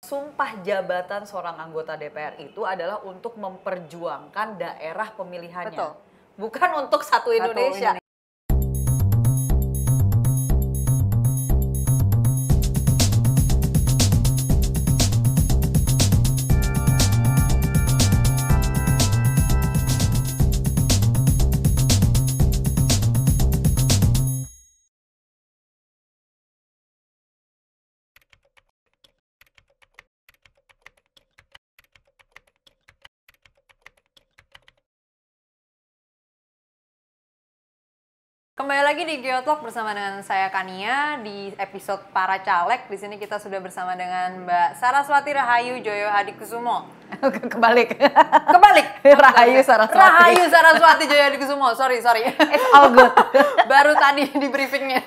Sumpah jabatan seorang anggota DPR itu adalah untuk memperjuangkan daerah pemilihannya. Betul. Bukan untuk satu Indonesia. Kembali lagi di Geotalk bersama dengan saya Kania di episode para caleg. Di sini kita sudah bersama dengan Mbak Saraswati Rahayu Joyo Hadikusumo. Kebalik. Rahayu Saraswati. Joyo Hadikusumo. Sorry. It's all good. Baru tadi di briefingnya.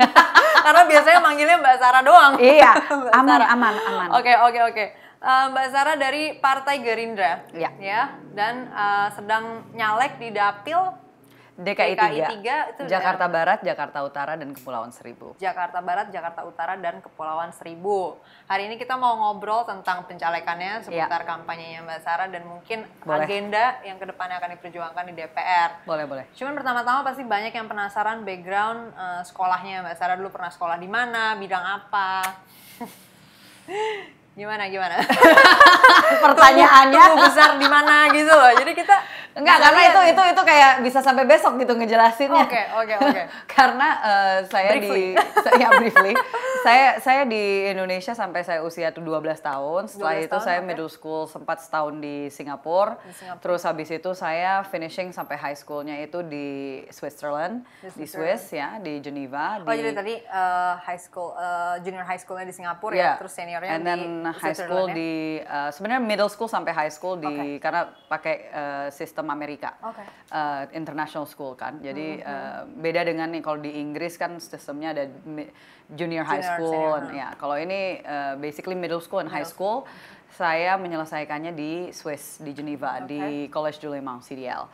Karena biasanya manggilnya Mbak Sarah doang. Iya, Mbak aman. Oke. Mbak Sarah dari Partai Gerindra. Iya. Ya, dan sedang nyalek di Dapil DKI 3 itu Jakarta Barat, Jakarta Utara, dan Kepulauan Seribu. Jakarta Barat, Jakarta Utara, dan Kepulauan Seribu. Hari ini kita mau ngobrol tentang pencalekannya seputar kampanyenya Mbak Sarah dan mungkin agenda yang kedepannya akan diperjuangkan di DPR. Boleh. Cuman pertama-tama pasti banyak yang penasaran background sekolahnya Mbak Sarah dulu pernah sekolah di mana, bidang apa. Gimana? Pertanyaannya tumbuh besar di mana gitu loh. Jadi kita karena itu kayak bisa sampai besok gitu ngejelasinnya. Oke. Karena saya briefly. Briefly. Saya di Indonesia sampai saya usia 12 tahun. Setelah itu saya middle school sempat setahun di Singapura. Terus habis itu saya finishing sampai high schoolnya itu di Switzerland, di Swiss ya, di Geneva. Jadi tadi junior high schoolnya di Singapura ya, terus seniornya di high school di sebenarnya middle school sampai high school di karena pakai sistem Amerika, international school kan. Jadi beda dengan nih kalau di Inggris kan sistemnya ada junior high school, ya. Kalau ini basically middle school and high school. Saya menyelesaikannya di Swiss, di Geneva, di Collège de Léman, CDL.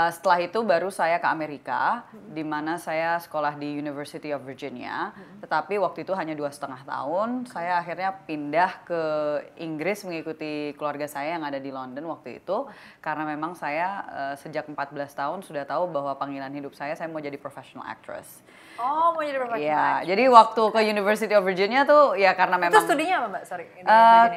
Setelah itu baru saya ke Amerika, di mana saya sekolah di University of Virginia. Tetapi waktu itu hanya 2,5 tahun. Saya akhirnya pindah ke Inggris mengikuti keluarga saya yang ada di London waktu itu. Karena memang saya sejak 14 tahun sudah tahu bahwa panggilan hidup saya mau jadi professional actress. Oh, mau jadi professional actress. Jadi waktu ke University of Virginia tuh ya karena memang... Itu studinya apa Mbak? Sorry.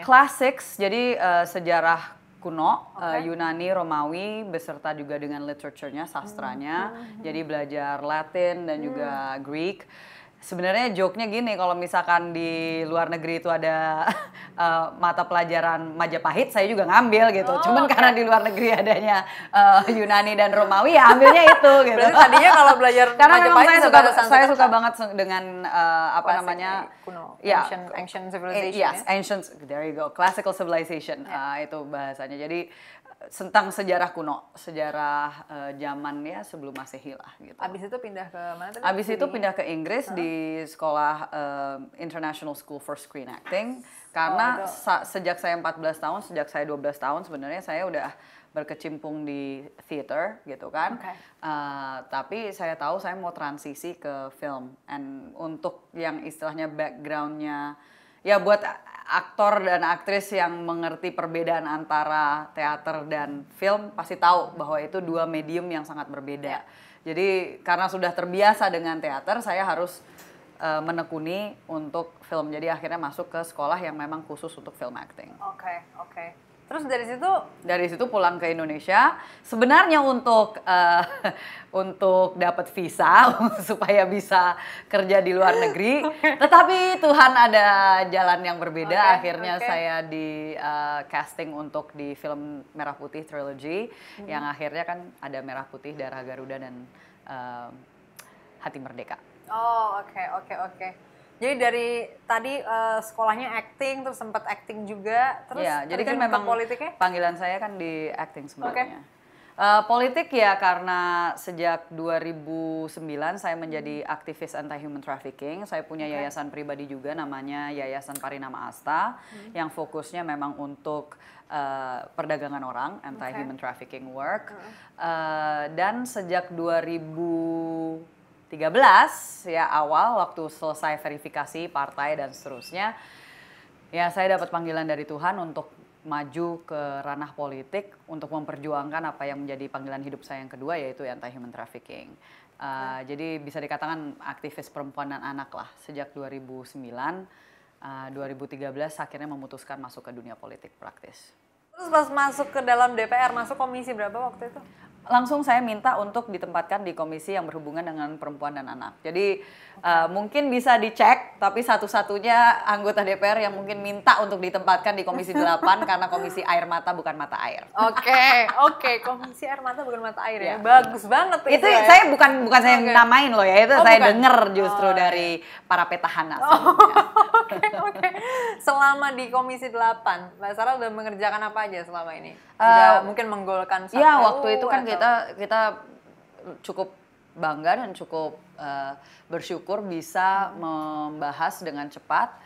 Classics, jadi sejarah kuno, Yunani, Romawi, beserta juga dengan literaturnya, sastranya. Jadi belajar Latin dan juga Greek. Sebenarnya joke-nya gini, kalau misalkan di luar negeri itu ada mata pelajaran Majapahit, saya juga ngambil gitu. Cuman karena di luar negeri adanya Yunani dan Romawi, ya ambilnya itu gitu. Berarti tadinya kalau belajar karena Majapahit saya suka banget dengan kuno, ancient civilization. Yes, ancient, there you go, classical civilization, itu bahasanya. Jadi tentang sejarah kuno, sejarah zaman ya sebelum Masehi lah gitu. Abis itu pindah ke mana tadi? Abis itu pindah ke Inggris di sekolah International School for Screen Acting. Karena sejak saya 14 tahun, sejak saya 12 tahun sebenarnya saya udah berkecimpung di theater gitu kan. Tapi saya tahu saya mau transisi ke film. And untuk yang istilahnya backgroundnya, ya buat aktor dan aktris yang mengerti perbedaan antara teater dan film pasti tahu bahwa itu dua medium yang sangat berbeda. Jadi karena sudah terbiasa dengan teater, saya harus menekuni untuk film. Jadi akhirnya masuk ke sekolah yang memang khusus untuk film acting. Oke. Terus dari situ pulang ke Indonesia. Sebenarnya untuk dapat visa supaya bisa kerja di luar negeri. Tetapi Tuhan ada jalan yang berbeda. Akhirnya saya di casting untuk di film Merah Putih Trilogy, yang akhirnya kan ada Merah Putih, Darah Garuda, dan Hati Merdeka. Oke. Jadi dari tadi sekolahnya acting, terus sempat acting juga, terus jadi kan memang politiknya? Panggilan saya kan di acting sebenarnya. Politik ya karena sejak 2009 saya menjadi aktivis anti-human trafficking. Saya punya yayasan pribadi juga namanya Yayasan Parinama Asta, yang fokusnya memang untuk perdagangan orang, anti-human trafficking work. Dan sejak 2013 ya awal waktu selesai verifikasi partai dan seterusnya, Ya, saya dapat panggilan dari Tuhan untuk maju ke ranah politik untuk memperjuangkan apa yang menjadi panggilan hidup saya yang kedua, yaitu anti-human trafficking. Jadi bisa dikatakan aktivis perempuan dan anak lah. Sejak 2009, 2013 akhirnya memutuskan masuk ke dunia politik praktis. Terus pas masuk ke dalam DPR, masuk komisi berapa waktu itu? Langsung saya minta untuk ditempatkan di komisi yang berhubungan dengan perempuan dan anak. Jadi mungkin bisa dicek, tapi satu-satunya anggota DPR yang mungkin minta untuk ditempatkan di komisi 8 karena komisi air mata bukan mata air. Oke, komisi air mata bukan mata air ya. Bagus banget itu ya. Saya bukan saya yang namain loh ya, itu saya dengar justru dari para petahana. Oke. Selama di komisi 8, Mbak Sarah udah mengerjakan apa aja selama ini? Udah mungkin menggolkan satu. Ya, waktu itu kan kita cukup bangga dan cukup bersyukur bisa membahas dengan cepat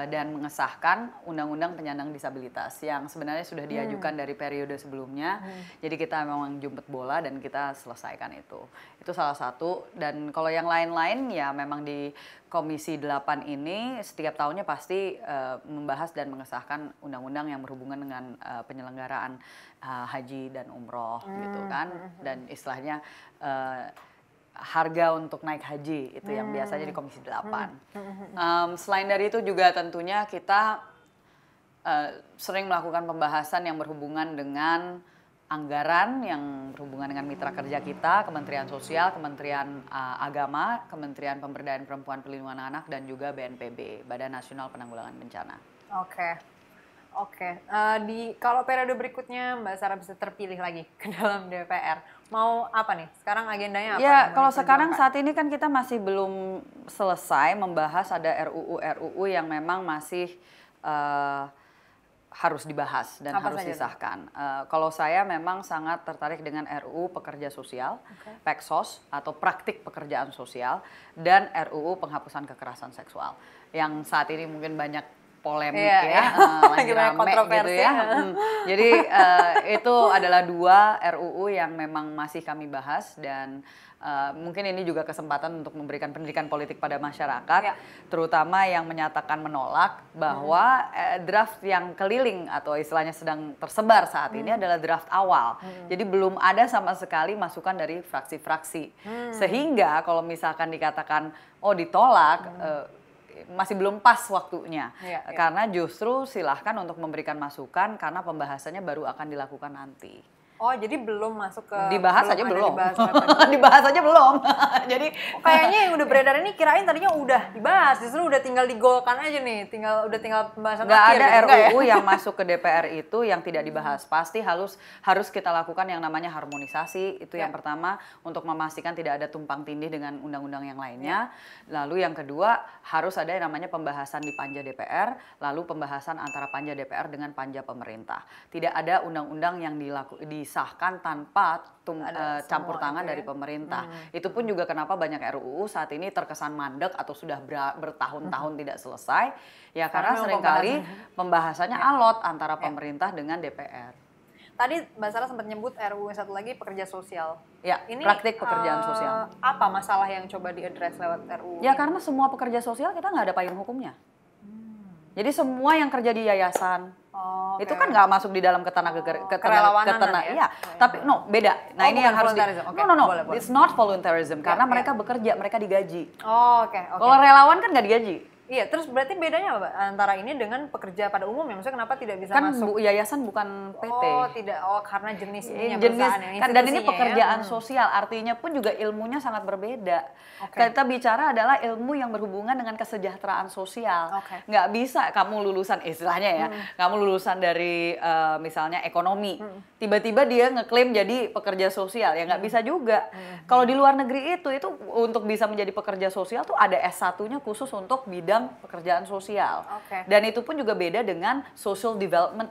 dan mengesahkan Undang-Undang Penyandang Disabilitas yang sebenarnya sudah diajukan dari periode sebelumnya. Jadi kita memang jemput bola dan kita selesaikan itu. Itu salah satu. Dan kalau yang lain-lain ya memang di Komisi 8 ini setiap tahunnya pasti membahas dan mengesahkan undang-undang yang berhubungan dengan penyelenggaraan haji dan umroh gitu kan. Dan istilahnya harga untuk naik haji itu yang biasanya di Komisi 8. Selain dari itu juga tentunya kita sering melakukan pembahasan yang berhubungan dengan anggaran yang berhubungan dengan mitra kerja kita, Kementerian Sosial, Kementerian Agama, Kementerian Pemberdayaan Perempuan Perlindungan Anak, dan juga BNPB, Badan Nasional Penanggulangan Bencana. Oke. Kalau periode berikutnya Mbak Sarah bisa terpilih lagi ke dalam DPR, mau apa nih? Sekarang agendanya apa? Ya, kalau sekarang saat ini kan kita masih belum selesai membahas, ada RUU yang memang masih harus dibahas dan harus disahkan. Kalau saya memang sangat tertarik dengan RUU Pekerja Sosial, PEKSOS atau Praktik Pekerjaan Sosial, dan RUU Penghapusan Kekerasan Seksual. Yang saat ini mungkin banyak polemik lagi rame gitu ya. Jadi itu adalah dua RUU yang memang masih kami bahas dan mungkin ini juga kesempatan untuk memberikan pendidikan politik pada masyarakat, terutama yang menyatakan menolak bahwa draft yang keliling atau istilahnya sedang tersebar saat ini adalah draft awal. Jadi belum ada sama sekali masukan dari fraksi-fraksi. Sehingga kalau misalkan dikatakan ditolak, masih belum pas waktunya. Karena justru silahkan untuk memberikan masukan karena pembahasannya baru akan dilakukan nanti. Oh, jadi belum masuk ke... Dibahas aja belum. Dibahas aja belum. Jadi kayaknya yang udah beredar ini kirain tadinya udah dibahas, justru udah tinggal digolkan aja nih, udah tinggal pembahasan akhir. Nggak ada RUU yang masuk ke DPR itu yang tidak dibahas. Pasti harus kita lakukan yang namanya harmonisasi, itu yang pertama, untuk memastikan tidak ada tumpang tindih dengan undang-undang yang lainnya. Lalu yang kedua, harus ada yang namanya pembahasan di panja DPR, lalu pembahasan antara panja DPR dengan panja pemerintah. Tidak ada undang-undang yang disahkan tanpa campur tangan dari pemerintah. Itu pun juga kenapa banyak RUU saat ini terkesan mandek atau sudah bertahun-tahun tidak selesai. Ya karena seringkali pembahasannya alot antara pemerintah dengan DPR. Tadi Mbak Sarah sempat nyebut RUU yang satu lagi pekerja sosial. Ya, ini praktik pekerjaan sosial. Apa masalah yang coba diadres lewat RUU? Ya karena semua pekerja sosial kita nggak ada payung hukumnya. Jadi semua yang kerja di yayasan, itu kan nggak masuk di dalam kerelawanan. Tapi beda. Nah ini yang harus boleh. It's not voluntarism karena mereka bekerja, mereka digaji. Oke. Kalau relawan kan nggak digaji. Iya, terus berarti bedanya apa antara ini dengan pekerja pada umum ya? Maksudnya kenapa tidak bisa masuk? Kan yayasan bukan PT. Karena jenis perusahaan kan, dan ini pekerjaan sosial, artinya pun juga ilmunya sangat berbeda. Kita bicara adalah ilmu yang berhubungan dengan kesejahteraan sosial. Nggak bisa kamu lulusan istilahnya kamu lulusan dari misalnya ekonomi, tiba-tiba dia ngeklaim jadi pekerja sosial, ya nggak bisa juga. Kalau di luar negeri itu untuk bisa menjadi pekerja sosial tuh ada S1-nya khusus untuk bidang pekerjaan sosial. Dan itu pun juga beda dengan social development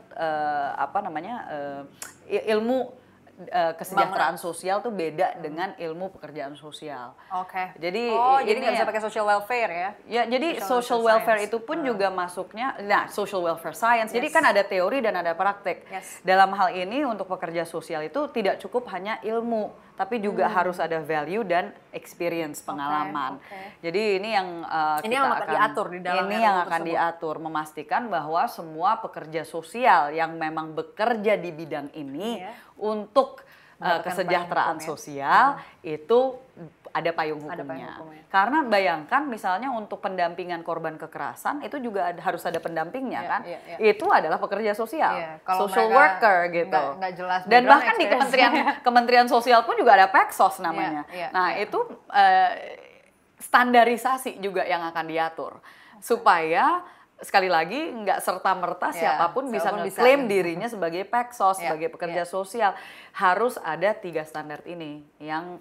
ilmu kesejahteraan sosial tuh beda dengan ilmu pekerjaan sosial. Jadi jadi nggak bisa pakai social welfare ya? Ya, jadi social welfare itu pun juga masuknya, social welfare science. Jadi kan ada teori dan ada praktek. Dalam hal ini untuk pekerja sosial itu tidak cukup hanya ilmu, tapi juga harus ada value dan experience, pengalaman. Jadi ini yang kita akan diatur di dalam diatur, memastikan bahwa semua pekerja sosial yang memang bekerja di bidang ini untuk kesejahteraan sosial itu ada payung hukumnya. Karena bayangkan misalnya untuk pendampingan korban kekerasan itu juga harus ada pendampingnya kan. Itu adalah pekerja sosial, social worker gitu. Nggak jelas. Dan bahkan di Kementerian Sosial pun juga ada Peksos namanya. Nah itu standarisasi juga yang akan diatur supaya sekali lagi nggak serta-merta siapapun bisa ngeklaim dirinya sebagai Peksos, sebagai pekerja sosial. Harus ada 3 standar ini yang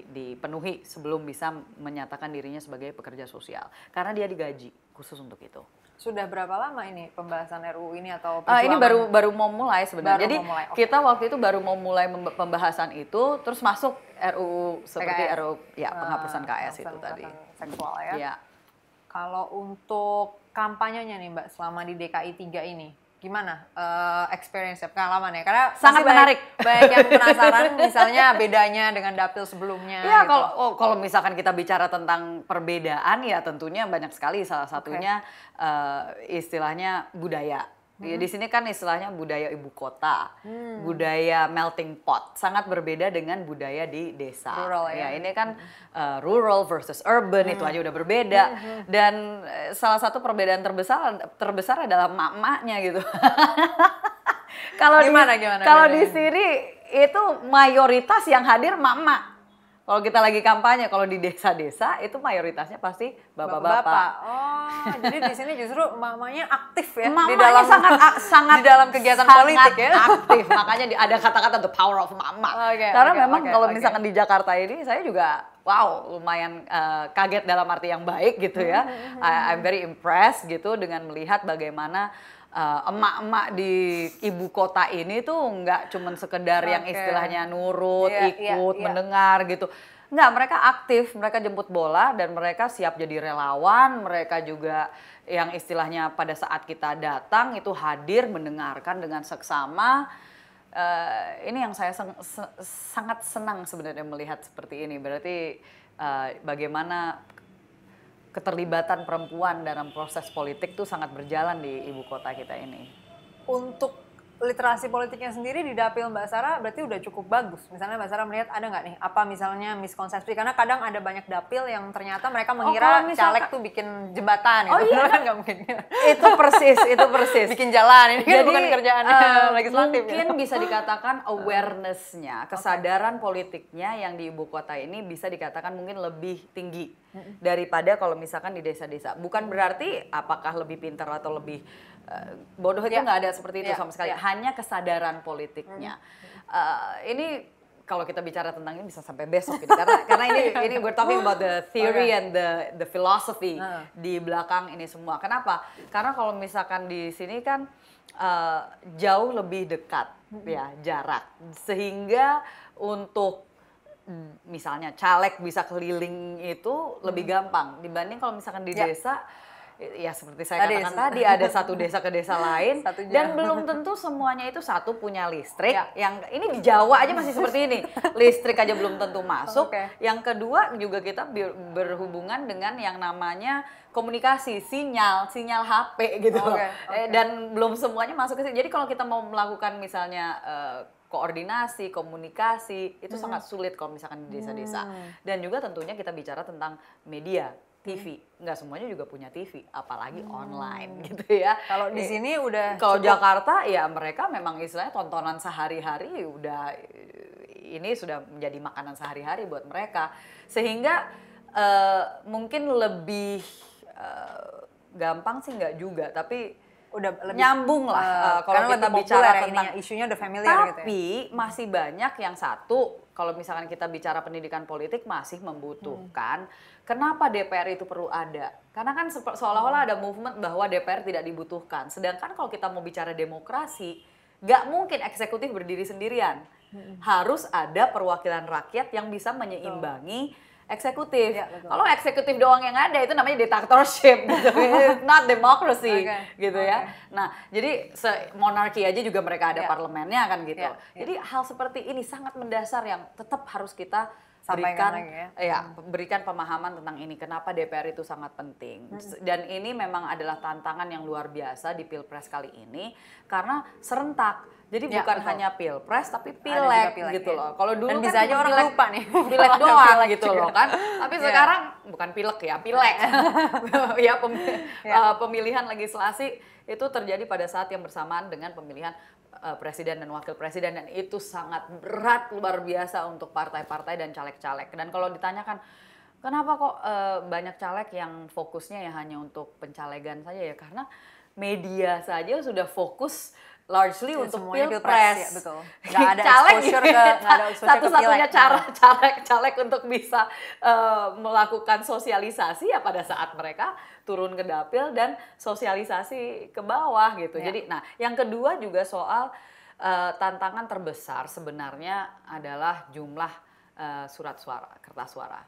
dipenuhi sebelum bisa menyatakan dirinya sebagai pekerja sosial. Karena dia digaji khusus untuk itu. Sudah berapa lama ini pembahasan RUU ini atau ini baru mau mulai sebenarnya. Jadi kita waktu itu baru mau mulai pembahasan itu, terus masuk RUU seperti RUU penghapusan KS itu tadi. Seksual ya. Kalau untuk kampanyenya nih Mbak selama di DKI 3 ini, gimana experience-nya, pengalamannya? Karena sangat menarik. Banyak yang penasaran misalnya bedanya dengan dapil sebelumnya. Ya gitu. Kalau misalkan kita bicara tentang perbedaan ya tentunya banyak sekali. Salah satunya istilahnya budaya. Ya, di sini kan istilahnya budaya ibu kota, budaya melting pot, sangat berbeda dengan budaya di desa. Rural ya. Ini kan rural versus urban itu aja udah berbeda. Dan salah satu perbedaan terbesar adalah mak-maknya gitu. Kalau di sini itu mayoritas yang hadir mak-mak. Kalau kita lagi kampanye, kalau di desa-desa itu mayoritasnya pasti bapak-bapak. Jadi di sini justru mamanya aktif ya. Mamanya sangat di dalam kegiatan politik ya. Aktif. Makanya ada kata-kata the power of mama. Karena memang kalau misalkan di Jakarta ini saya juga lumayan kaget dalam arti yang baik gitu ya. I'm very impressed gitu dengan melihat bagaimana emak-emak di ibu kota ini tuh nggak cuman sekedar yang istilahnya nurut, ikut, mendengar gitu. Nggak, mereka aktif, mereka jemput bola dan mereka siap jadi relawan, mereka juga yang istilahnya pada saat kita datang itu hadir mendengarkan dengan seksama. Ini yang saya sangat senang sebenarnya melihat seperti ini. Berarti bagaimana keterlibatan perempuan dalam proses politik tuh sangat berjalan di ibu kota kita ini. Untuk literasi politiknya sendiri di dapil Mbak Sarah berarti udah cukup bagus. Misalnya Mbak Sarah melihat ada nggak nih apa misalnya miskonsepsi, karena kadang ada banyak dapil yang ternyata mereka mengira caleg tuh bikin jembatan gitu. Kan nggak mungkin. Itu persis. Bikin jalan, ini kan bukan kerjaan legislatif. Mungkin bisa dikatakan awareness-nya, kesadaran politiknya yang di ibu kota ini bisa dikatakan mungkin lebih tinggi daripada kalau misalkan di desa-desa. Bukan berarti apakah lebih pintar atau lebih bodoh, itu nggak ada seperti itu sama sekali. Hanya kesadaran politiknya. Ini kalau kita bicara tentang ini bisa sampai besok gitu. Karena ini we're talking about the theory and the philosophy di belakang ini semua. Kenapa? Karena kalau misalkan di sini kan jauh lebih dekat ya jarak, sehingga untuk misalnya caleg bisa keliling itu lebih gampang dibanding kalau misalkan di desa. Ya seperti saya katakan tadi, ada satu desa ke desa lain dan belum tentu semuanya itu satu punya listrik. Yang ini di Jawa aja masih seperti ini, listrik aja belum tentu masuk. Yang kedua juga kita berhubungan dengan yang namanya komunikasi, sinyal HP gitu. Dan belum semuanya masuk ke sini. Jadi kalau kita mau melakukan misalnya koordinasi, komunikasi itu sangat sulit kalau misalkan di desa-desa. Dan juga tentunya kita bicara tentang media. TV, nggak semuanya juga punya TV, apalagi online gitu ya. Kalau di sini udah. Kalau Jakarta ya mereka memang istilahnya tontonan sehari-hari udah ini sudah menjadi makanan sehari-hari buat mereka, sehingga mungkin lebih gampang sih nggak juga, tapi udah lebih nyambung lah kalau kita bicara tentang isunya udah familiar gitu ya. Tapi masih banyak yang satu, kalau misalkan kita bicara pendidikan politik masih membutuhkan. Kenapa DPR itu perlu ada? Karena kan seolah-olah ada movement bahwa DPR tidak dibutuhkan. Sedangkan kalau kita mau bicara demokrasi, nggak mungkin eksekutif berdiri sendirian. Harus ada perwakilan rakyat yang bisa menyeimbangi eksekutif. Kalau eksekutif doang yang ada itu namanya dictatorship gitu. It's not democracy gitu ya. Nah, jadi monarki aja juga mereka ada parlemennya kan gitu. Jadi hal seperti ini sangat mendasar yang tetap harus kita berikan pemahaman tentang ini. Kenapa DPR itu sangat penting. Dan ini memang adalah tantangan yang luar biasa di Pilpres kali ini karena serentak. Jadi bukan hanya Pilpres tapi Pileg gitu loh. Kalau dulu dan bisa aja orang lupa nih. Pileg doang gitu loh kan. Tapi sekarang bukan Pileg ya, Pileg. Ya pemilihan legislasi itu terjadi pada saat yang bersamaan dengan pemilihan presiden dan wakil presiden, dan itu sangat berat luar biasa untuk partai-partai dan caleg-caleg. Dan kalau ditanyakan kenapa kok banyak caleg yang fokusnya ya hanya untuk pencalegan saja ya, karena media saja sudah fokus largely untuk Pilpres. Ya, betul. Nggak ada exposure ke satu-satunya cara caleg untuk bisa melakukan sosialisasi ya pada saat mereka turun ke dapil dan sosialisasi ke bawah gitu. Jadi nah, yang kedua juga soal tantangan terbesar sebenarnya adalah jumlah surat suara, kertas suara.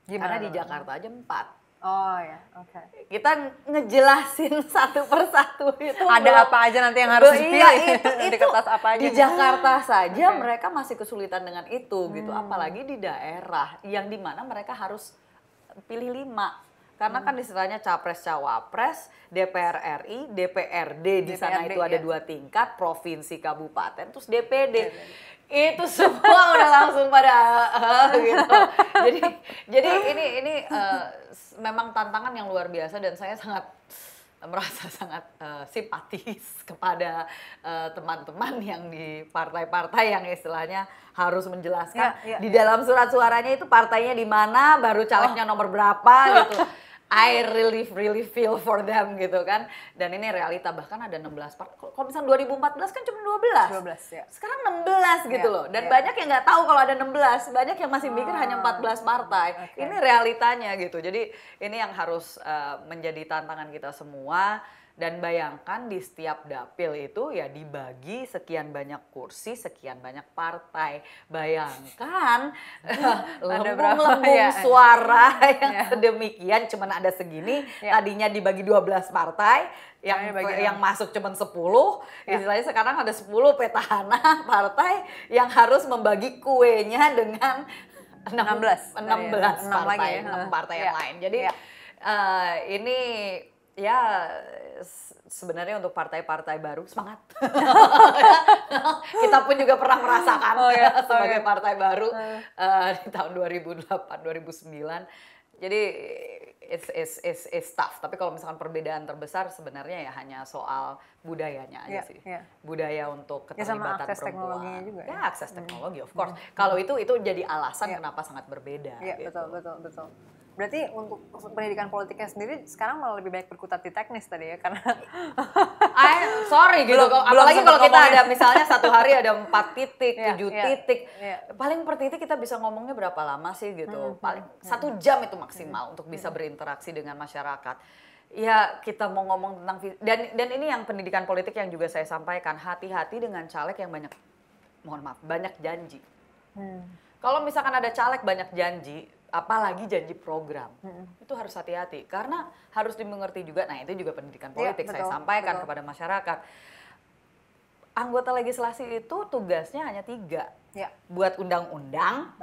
Karena di Jakarta aja 4. Oh ya, oke. Kita ngejelasin satu persatu itu. Ada apa aja nanti yang harus dipilih? Di kertas apa aja? Di Jakarta saja mereka masih kesulitan dengan itu gitu. Apalagi di daerah yang dimana mereka harus pilih 5. Karena kan istilahnya capres cawapres, DPR RI, DPRD di sana itu ada 2 tingkat, provinsi, kabupaten, terus DPD. Itu semua udah langsung pada gitu. Jadi ini memang tantangan yang luar biasa dan saya merasa sangat simpatis kepada teman-teman yang di partai-partai yang istilahnya harus menjelaskan di dalam surat suaranya itu partainya di mana, baru calegnya nomor berapa gitu. I really feel for them gitu kan. Dan ini realita, bahkan ada 16 partai. Kalau misalnya 2014 kan cuma 12 ya. Sekarang 16 gitu loh. Dan banyak yang nggak tahu kalau ada 16. Banyak yang masih mikir hanya 14 partai. Ini realitanya gitu. Jadi ini yang harus menjadi tantangan kita semua. Dan bayangkan di setiap dapil itu ya dibagi sekian banyak kursi, sekian banyak partai. Bayangkan lembung-lembung suara yang sedemikian cuman ada segini. Tadinya dibagi 12 partai, yang masuk cuman 10. Istilahnya sekarang ada 10 petahana partai yang harus membagi kuenya dengan 16 partai, 6 partai yang lain. Jadi ini ya sebenarnya untuk partai-partai baru semangat. Kita pun juga pernah merasakan sebagai partai baru di tahun 2008, 2009. Jadi it's tough. Tapi kalau misalkan perbedaan terbesar sebenarnya ya hanya soal budayanya aja sih. Budaya untuk keterlibatan akses perempuan. Teknologinya juga, ya akses teknologi of course. Kalau itu jadi alasan kenapa sangat berbeda. Iya, gitu. betul. Berarti untuk pendidikan politiknya sendiri sekarang malah lebih baik berkutat di teknis tadi ya, karena sorry gitu. Apalagi kalau kita ada misalnya satu hari ada 4 titik, 7 titik. Paling per titik kita bisa ngomongnya berapa lama sih gitu. Paling 1 jam itu maksimal untuk bisa berinteraksi dengan masyarakat. Ya kita mau ngomong tentang dan ini yang pendidikan politik yang juga saya sampaikan, hati-hati dengan caleg yang banyak janji. Kalau misalkan ada caleg banyak janji, apalagi janji program, itu harus hati-hati karena harus dimengerti juga. Nah itu juga pendidikan politik saya sampaikan kepada masyarakat. Anggota legislasi itu tugasnya hanya 3. Buat undang-undang,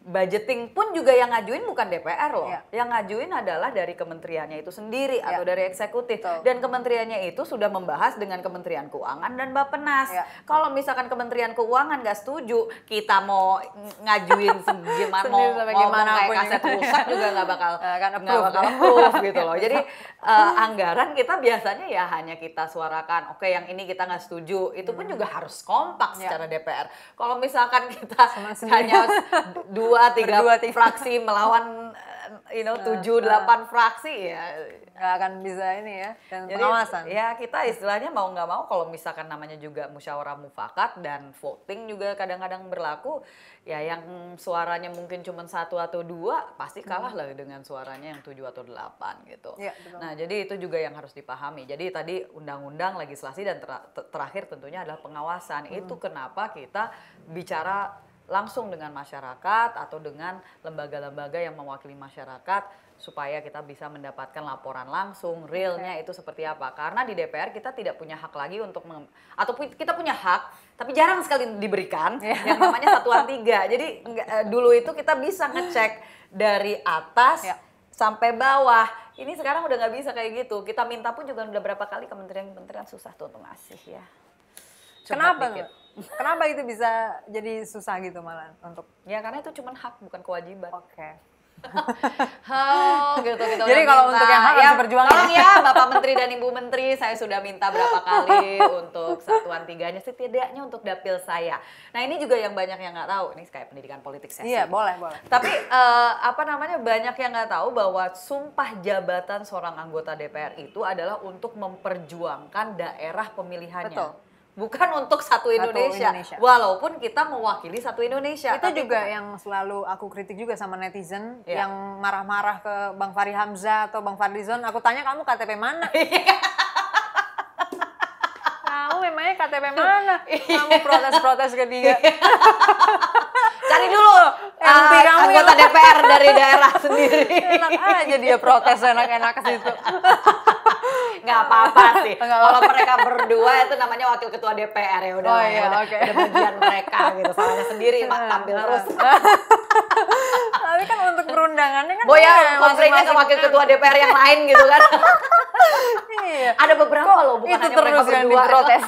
budgeting pun juga yang ngajuin bukan DPR loh. Yang ngajuin adalah dari kementeriannya itu sendiri atau dari eksekutif. Dan kementeriannya itu sudah membahas dengan Kementerian Keuangan dan Bappenas. Kalau misalkan Kementerian Keuangan nggak setuju, kita mau ngajuin gimana, mau ngomong kayak kaset rusak juga nggak bakal approve gitu loh. Jadi anggaran kita biasanya ya hanya kita suarakan, oke yang ini kita nggak setuju. Itu pun juga harus kompak secara DPR. Kalau misalkan kita hanya 2-3 fraksi melawan 7-8 fraksi ya nggak akan bisa ini ya, dan Jadi, pengawasan. ya kita istilahnya mau nggak mau kalau misalkan namanya juga musyawarah mufakat dan voting juga kadang-kadang berlaku, ya yang suaranya mungkin cuma 1 atau 2 pasti kalah lah dengan suaranya yang 7 atau 8 gitu. Ya, betul. Nah jadi itu juga yang harus dipahami. Jadi tadi undang-undang, legislasi, dan terakhir tentunya adalah pengawasan. Itu kenapa kita bicara langsung dengan masyarakat atau dengan lembaga-lembaga yang mewakili masyarakat supaya kita bisa mendapatkan laporan langsung realnya itu seperti apa. Karena di DPR kita tidak punya hak lagi untuk atau kita punya hak tapi jarang sekali diberikan yang namanya satuan 3. Jadi dulu itu kita bisa ngecek dari atas sampai bawah. Ini sekarang udah nggak bisa kayak gitu. Kita minta pun juga udah berapa kali kementerian-kementerian susah tuh untuk ngasih ya. Kenapa? Kenapa itu bisa jadi susah gitu malah untuk? Ya karena itu cuma hak bukan kewajiban. Oke. Gitu kita jadi kalau minta. Untuk yang hak harus berjuang. Tolong ya Bapak Menteri dan Ibu Menteri, saya sudah minta berapa kali untuk satuan 3-nya setidaknya untuk dapil saya. Nah ini juga yang banyak yang nggak tahu. Ini kayak pendidikan politik sesi. Iya boleh. Tapi banyak yang nggak tahu bahwa sumpah jabatan seorang anggota DPR itu adalah untuk memperjuangkan daerah pemilihannya. Betul. Bukan untuk satu Indonesia, walaupun kita mewakili satu Indonesia. Itu juga yang selalu aku kritik juga sama netizen yang marah-marah ke Bang Fahri Hamzah atau Bang Fadlizon. Aku tanya, kamu KTP mana? Kamu memangnya KTP mana? Kamu protes-protes ke dia. Cari dulu anggota DPR dari daerah sendiri. Enak aja dia protes enak-enak ke situ. Nggak apa-apa sih. Kalau mereka berdua itu namanya wakil ketua DPR ya udah. Udah bagian mereka gitu. Salahnya sendiri tampil terus. Tapi kan untuk perundangannya kan komplainnya ke wakil ketua DPR yang lain gitu kan. Iya. Ada beberapa loh, bukan itu hanya terus mereka yang berdua. Diprotes.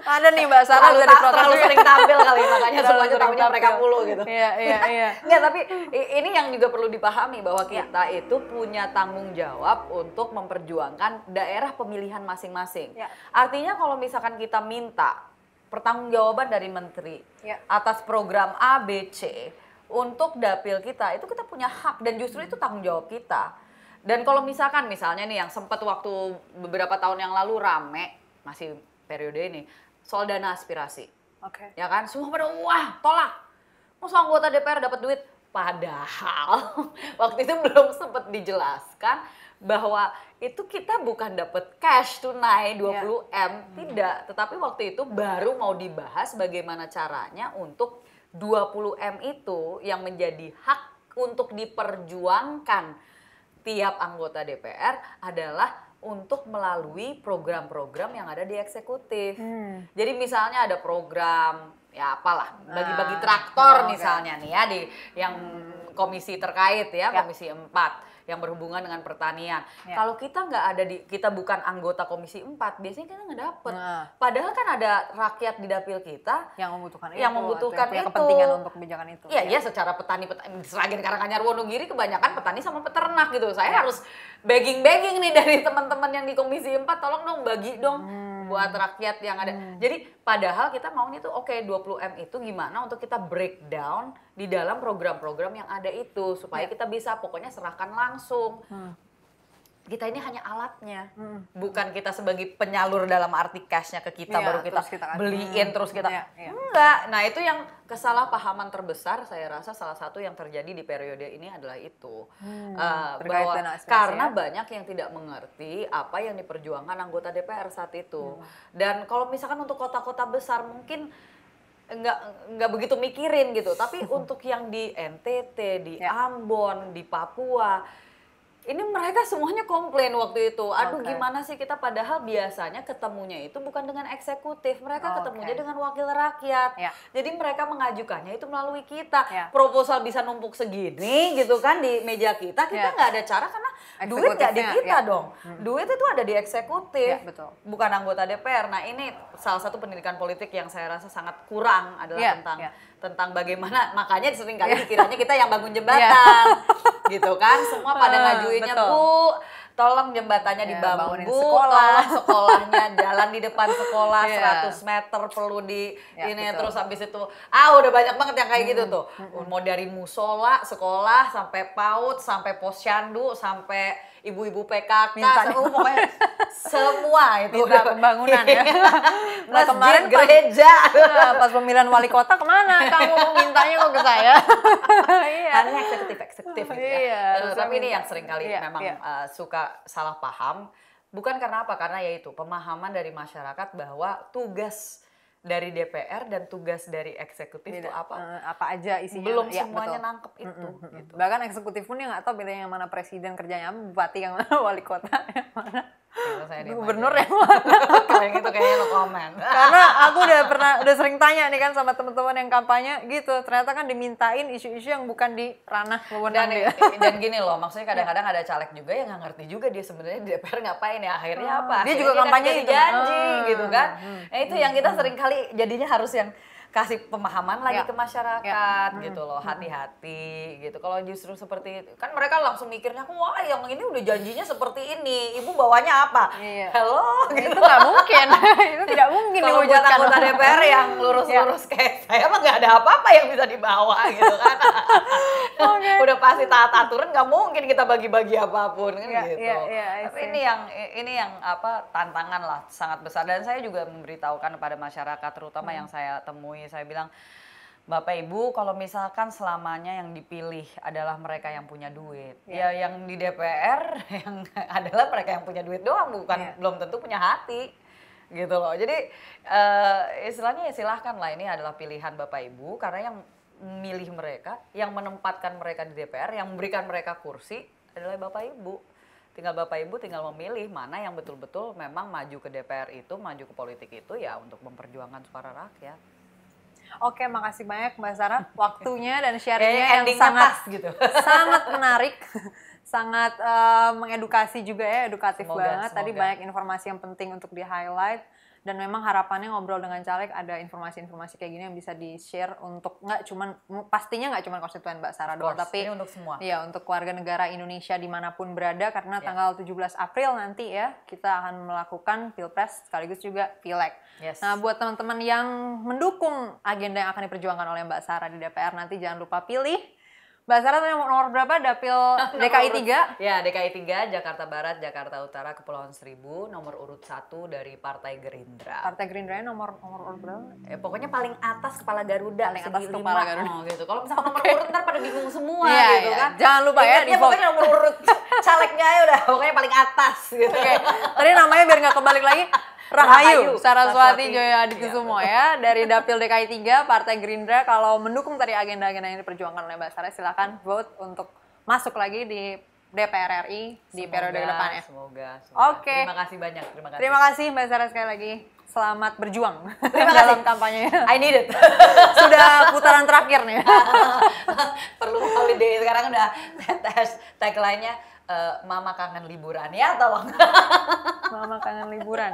Ada nih Mbak Sarah udah diprotes. Terlalu sering tampil kali, makanya semuanya tamunya mereka mulu gitu. Iya. Nggak, tapi ini yang juga perlu dipahami bahwa kita itu punya tanggung jawab untuk memperjuangkan daerah pemilihan masing-masing. Artinya kalau misalkan kita minta pertanggungjawaban dari menteri atas program A, B, C untuk dapil kita, itu kita punya hak dan justru itu tanggung jawab kita. Dan kalau misalnya nih yang sempat waktu beberapa tahun yang lalu rame, masih periode ini, soal dana aspirasi. Ya kan, semua pada wah tolak. Masa anggota DPR dapat duit? Padahal waktu itu belum sempat dijelaskan bahwa itu kita bukan dapat cash tunai 20M, tidak. Tetapi waktu itu baru mau dibahas bagaimana caranya untuk 20M itu yang menjadi hak untuk diperjuangkan tiap anggota DPR adalah untuk melalui program-program yang ada di eksekutif. Jadi misalnya ada program ya apalah bagi-bagi traktor misalnya nih ya di yang komisi terkait ya komisi 4 yang berhubungan dengan pertanian. Kalau kita nggak ada kita bukan anggota komisi 4, biasanya kita nggak dapet. Padahal kan ada rakyat di dapil kita yang membutuhkan itu, kepentingan untuk kebijakan itu. Iya, secara petani Sragen Karanganyar Wonogiri kebanyakan petani sama peternak gitu. Saya harus begging nih dari teman-teman yang di komisi 4, tolong dong bagi dong buat rakyat yang ada. Jadi padahal kita maunya tuh 20M itu gimana untuk kita breakdown di dalam program-program yang ada itu supaya kita bisa pokoknya serahkan langsung. Kita ini hanya alatnya, bukan kita sebagai penyalur dalam arti cashnya ke kita baru kita beliin terus kita enggak. Nah itu yang kesalahpahaman terbesar saya rasa salah satu yang terjadi di periode ini adalah itu bahwa karena banyak yang tidak mengerti apa yang diperjuangkan anggota DPR saat itu. Dan kalau misalkan untuk kota-kota besar mungkin nggak begitu mikirin gitu, tapi untuk yang di NTT, di Ambon, di Papua, ini mereka semuanya komplain waktu itu. Aduh gimana sih kita padahal biasanya ketemunya itu bukan dengan eksekutif, mereka ketemunya dengan wakil rakyat. Jadi mereka mengajukannya itu melalui kita. Proposal bisa numpuk segini gitu kan di meja kita nggak ada cara karena duit nggak di kita dong. Duit itu ada di eksekutif, bukan anggota DPR. Nah ini salah satu pendidikan politik yang saya rasa sangat kurang adalah tentang bagaimana, makanya sering kali dikiranya kita yang bangun jembatan gitu kan, semua pada ngajuinnya Bu tolong jembatannya dibangun Bu, tolong sekolahnya jalan di depan sekolah 100 meter perlu di ini terus habis itu udah banyak banget yang kayak gitu tuh, mau dari musola sekolah sampai PAUD sampai posyandu sampai ibu-ibu PKK, pokoknya semua itu minta pembangunan ya. Nah, kemarin gereja. Pas pemilihan wali kota kemana kamu mintanya kok ke saya? Iya. Karena eksekutif gitu ya. Tapi ini yang sering kali memang suka salah paham. Bukan karena apa? Karena yaitu pemahaman dari masyarakat bahwa tugas dari DPR dan tugas dari eksekutif itu apa aja isinya. Belum semuanya nangkep itu. Gitu. Bahkan eksekutif pun nggak tahu bedanya yang mana presiden kerjanya, bupati yang mana, wali kota yang mana. Gubernur yang mana. Kalau yang itu kayaknya lo komen. Karena aku udah sering tanya nih kan sama teman-teman yang kampanye gitu. Ternyata kan dimintain isu-isu yang bukan di ranah wewenang dia. Dan gini loh, maksudnya kadang-kadang ada caleg juga yang nggak ngerti juga dia sebenarnya di DPR ngapain ya. Akhirnya apa? Dia juga kampanye janji gitu kan. Nah itu yang kita sering kali jadinya harus yang kasih pemahaman lagi ke masyarakat gitu loh, hati-hati gitu. Kalau justru seperti itu, kan mereka langsung mikirnya, wah yang ini udah janjinya seperti ini, ibu bawanya apa? Hello? Gitu. Itu nggak mungkin, itu tidak mungkin diwujudkan. Kalau buat anggota DPR yang lurus-lurus kayak saya mah nggak ada apa-apa yang bisa dibawa gitu kan. Udah pasti taat aturan, nggak mungkin kita bagi-bagi apapun kan gitu. Tapi ini yang apa tantangan lah sangat besar, dan saya juga memberitahukan kepada masyarakat terutama yang saya temui. Saya bilang, Bapak Ibu, kalau misalkan selamanya yang dipilih adalah mereka yang punya duit, ya yang di DPR yang adalah mereka yang punya duit doang, bukan belum tentu punya hati, gitu loh. Jadi istilahnya ya silahkan lah, ini adalah pilihan Bapak Ibu, karena yang milih mereka, yang menempatkan mereka di DPR, yang memberikan mereka kursi adalah Bapak Ibu. Tinggal Bapak Ibu tinggal memilih mana yang betul-betul memang maju ke DPR itu, maju ke politik itu ya untuk memperjuangkan suara rakyat. Oke, makasih banyak Mbak Sarah waktunya dan sharingnya yang sangat menarik, sangat mengedukasi juga ya, edukatif banget. Tadi banyak informasi yang penting untuk di-highlight, dan memang harapannya ngobrol dengan caleg ada informasi-informasi kayak gini yang bisa di-share untuk pastinya nggak cuma konstituen Mbak Sarah doang, tapi untuk semua. Ya, untuk warga negara Indonesia dimanapun berada, karena tanggal 17 April nanti ya kita akan melakukan Pilpres sekaligus juga Pileg. Nah, buat teman-teman yang mendukung agenda yang akan diperjuangkan oleh Mbak Sarah di DPR, nanti jangan lupa pilih. Mbak Sarah nomor berapa? Dapil DKI 3? Ya, DKI 3, Jakarta Barat, Jakarta Utara, Kepulauan Seribu, nomor urut 1 dari Partai Gerindra. Partai Gerindra nomor urut berapa? Pokoknya paling atas Kepala Garuda, paling atas Kepala Garuda. Gitu. Kalau misalnya nomor urut ntar pada bingung semua gitu kan. Jangan lupa ya, pokoknya nomor urut calegnya ya udah pokoknya paling atas gitu. Tadi namanya biar nggak kebalik lagi. Rahayu Saraswati Joyo Adikusumo ya, dari Dapil DKI 3 Partai Gerindra. Kalau mendukung tadi agenda-agenda yang diperjuangkan oleh Mbak Sarah, silakan vote untuk masuk lagi di DPR RI di periode depannya. Semoga. Oke. Terima kasih banyak. Terima kasih Mbak Sarah sekali lagi. Selamat berjuang dalam kampanye. I need it. Sudah putaran terakhir nih. Perlu holiday sekarang udah tagline-nya Mama kangen liburan ya, tolong. Mama kangen liburan.